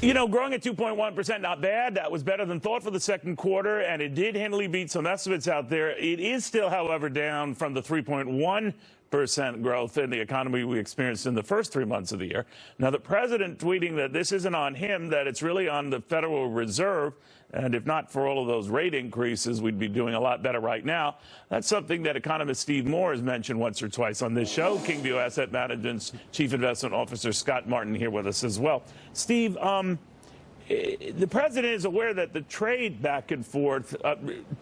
You know, growing at 2.1%, not bad. That was better than thought for the second quarter, and it did handily beat some estimates out there. It is still, however, down from the 3.1% growth in the economy we experienced in the first 3 months of the year. Now, the president tweeting that this isn't on him, that it's really on the Federal Reserve, and if not for all of those rate increases, we'd be doing a lot better right now. That's something that economist Steve Moore has mentioned once or twice on this show. Kingview Asset Management's Chief Investment Officer Scott Martin here with us as well. Steve, the president is aware that the trade back and forth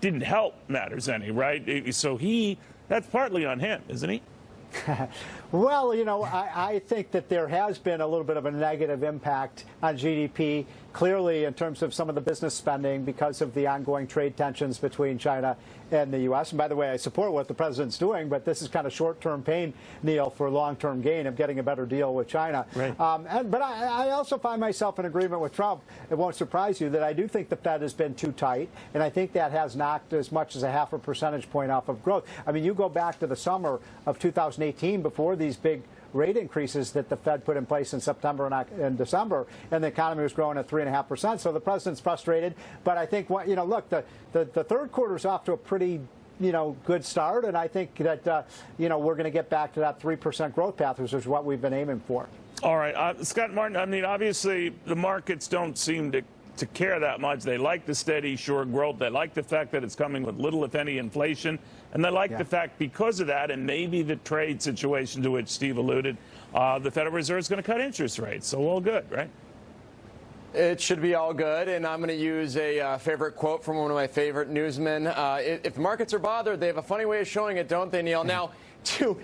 didn't help matters any, right? So that's partly on him, isn't he? Well, you know, I think that there has been a little bit of a negative impact on GDP, clearly in terms of some of the business spending because of the ongoing trade tensions between China and the U.S. And by the way, I support what the president's doing, but this is kind of short-term pain, Neil, for long-term gain of getting a better deal with China. Right. But I also find myself in agreement with Trump. It won't surprise you that I do think the Fed has been too tight, and I think that has knocked as much as a half a percentage point off of growth. I mean, you go back to the summer of 2018 before these big rate increases that the Fed put in place in September and December, and the economy was growing at 3.5%. So the president's frustrated. But I think, look, the third quarter is off to a pretty, good start, and I think that, we're going to get back to that 3% growth path, which is what we've been aiming for. All right. Scott Martin, I mean, obviously the markets don't seem to care that much. They like the steady, sure growth. They like the fact that it's coming with little, if any, inflation. And they like the fact because of that, and maybe the trade situation to which Steve alluded, the Federal Reserve is going to cut interest rates. So all good, right? It should be all good, and I'm going to use a favorite quote from one of my favorite newsmen. If markets are bothered, they have a funny way of showing it, don't they, Neil? Now,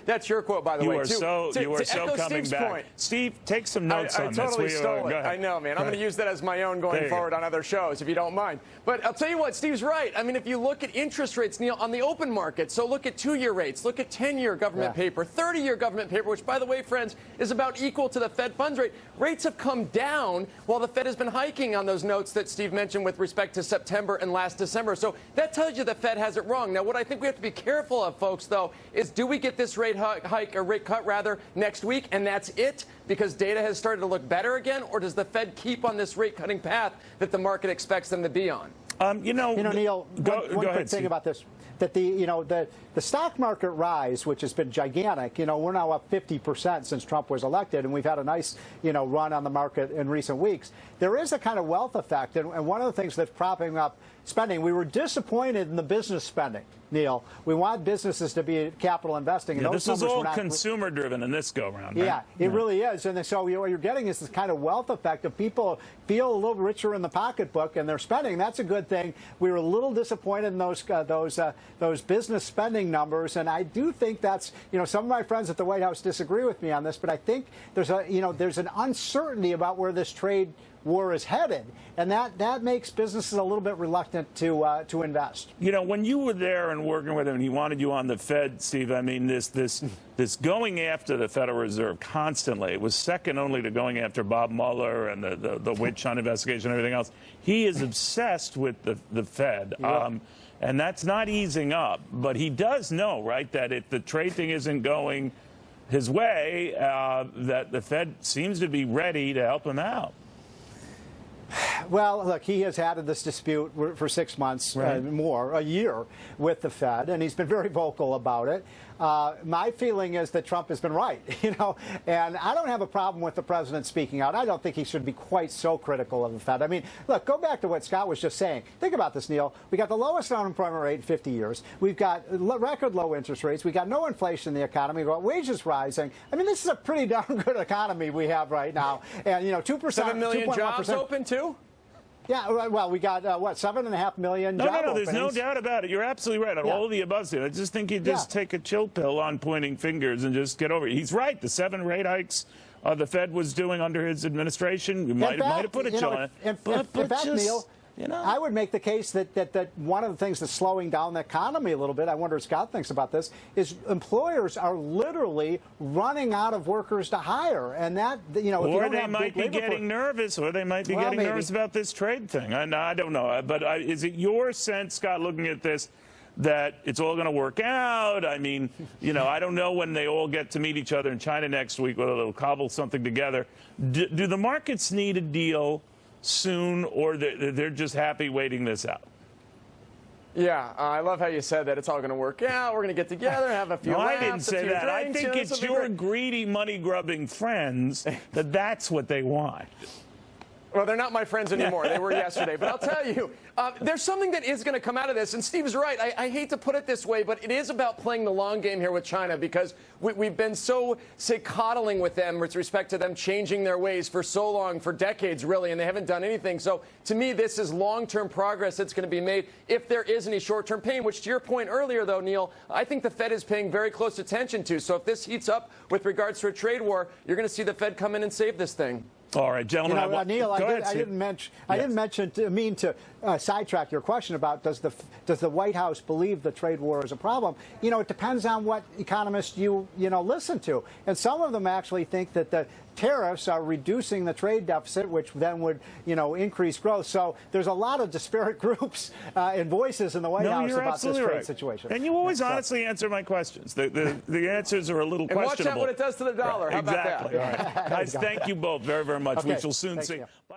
that's your quote, by the way. You are so coming Steve's back. point. Steve, take some notes on this. I totally stole it. I know, man. I'm going to use that as my own going forward on other shows, if you don't mind. But I'll tell you what, Steve's right. I mean, if you look at interest rates, Neil, on the open market, so look at 2-year rates, look at 10-year government paper, 30-year government paper, which, by the way, friends, is about equal to the Fed funds rate. Rates have come down while the Fed has been hiking on those notes that Steve mentioned with respect to September and last December. So that tells you the Fed has it wrong. Now, what I think we have to be careful of, folks, though, is do we get this rate hike or rate cut rather next week, and that's it because data has started to look better again, or does the Fed keep on this rate cutting path that the market expects them to be on? Neil, one quick thing about this, that the stock market rise, which has been gigantic, we're now up 50% since Trump was elected, and we've had a nice, run on the market in recent weeks. There is a kind of wealth effect, and one of the things that's propping up spending, we were disappointed in the business spending, Neil. We want businesses to be capital investing. And this is all consumer-driven in this go-round. Right? Yeah, it really is. And so what you're getting is this kind of wealth effect of people feel a little richer in the pocketbook and they're spending. That's a good thing. We were a little disappointed in those business spending numbers, and I do think that's, some of my friends at the White House disagree with me on this, but I think there's an uncertainty about where this trade war is headed, and that makes businesses a little bit reluctant to invest. When you were there and working with him, and he wanted you on the Fed, Steve, I mean, this going after the Federal Reserve constantly, it was second only to going after Bob Mueller and the witch hunt investigation and everything else. He is obsessed with the Fed. Yeah. And that's not easing up. But he does know, right, that if the trade thing isn't going his way, that the Fed seems to be ready to help him out. Well, look, he has had this dispute for 6 months, more, a year, with the Fed, and he's been very vocal about it. My feeling is that Trump has been right, and I don't have a problem with the president speaking out. I don't think he should be quite so critical of the Fed. I mean, look, go back to what Scott was just saying. Think about this, Neil. We got the lowest unemployment rate in 50 years. We've got record low interest rates. We got no inflation in the economy. We've got wages rising. I mean, this is a pretty darn good economy we have right now. And, 2%. 7 million jobs open, too? Yeah, well, we got, 7.5 million job openings. No, there's no doubt about it. You're absolutely right on all of the above. I just think you just take a chill pill on pointing fingers and just get over it. He's right. The 7 rate hikes the Fed was doing under his administration, you might have put a chill on it. In fact, Neil, I would make the case that one of the things that's slowing down the economy a little bit, I wonder what Scott thinks about this, is employers are literally running out of workers to hire. And that, or they might be getting nervous, or they might be getting nervous about this trade thing. I don't know. But is it your sense, Scott, looking at this, that it's all going to work out? I mean, I don't know when they all get to meet each other in China next week, whether they'll cobble something together. Do the markets need a deal soon, or they're just happy waiting this out? Yeah, I love how you said that. It's all going to work out. We're going to get together, have a few laughs, I didn't say that. I think it's your greedy, money-grubbing friends that's what they want. Well, they're not my friends anymore. They were yesterday. But I'll tell you, there's something that is going to come out of this. And Steve's right. I hate to put it this way, but it is about playing the long game here with China, because we've been so, say, coddling with them with respect to them changing their ways for so long, for decades, really, and they haven't done anything. So to me, this is long-term progress that's going to be made if there is any short-term pain, which to your point earlier, though, Neil, I think the Fed is paying very close attention to. So if this heats up with regards to a trade war, you're going to see the Fed come in and save this thing. All right, gentlemen. Neil, I didn't mention to sidetrack your question about does the White House believe the trade war is a problem? It depends on what economists you listen to, and some of them actually think that the tariffs are reducing the trade deficit, which then would increase growth. So there's a lot of disparate groups and voices in the White House about this trade situation. And you always honestly answer my questions. The answers are a little questionable. And watch out what it does to the dollar. How about that? Exactly. All right. Guys, thank you both very, very much. Okay. We shall soon see.